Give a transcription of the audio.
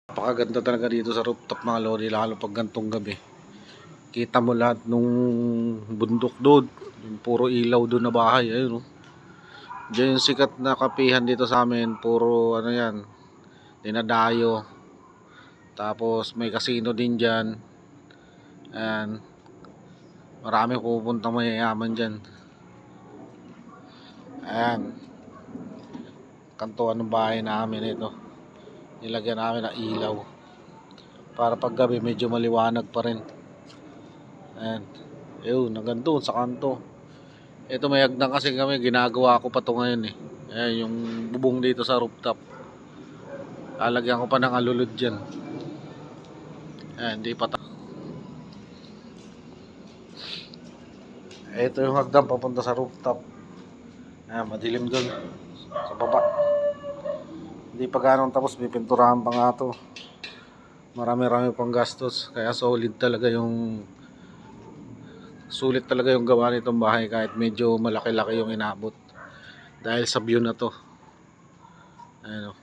Napakaganda talaga dito sa rooftop mga lodi, lalo pag gantong gabi. Kita mo lahat nung bundok doon, yung puro ilaw doon na bahay, ayun oh. Diyan yung sikat na kapihan dito sa amin, puro ano yan, dinadayo. Tapos may casino din dyan. Ayan, maraming pupunta mayayaman dyan. Ayan, kantuan ng bahay namin ito. Nilagyan namin ng ilaw para pag gabi medyo maliwanag pa rin. Ayan, yun, hanggang doon sa kanto. Ito may hagdan kasi kami, ginagawa ko pa to ngayon eh. Ayan, yung bubong dito sa rooftop. Lalagyan ko pa ng alulod dyan. Ayan, hindi pa ito yung hagdan papunta sa rooftop. Ayan, madilim doon sa baba. Hindi pa ganong tapos, may pinturahan pa nga to. Marami-rami pang gastos, kaya sulit talaga yung gawa nitong bahay kahit medyo malaki-laki yung inabot dahil sa view na to. Ayan,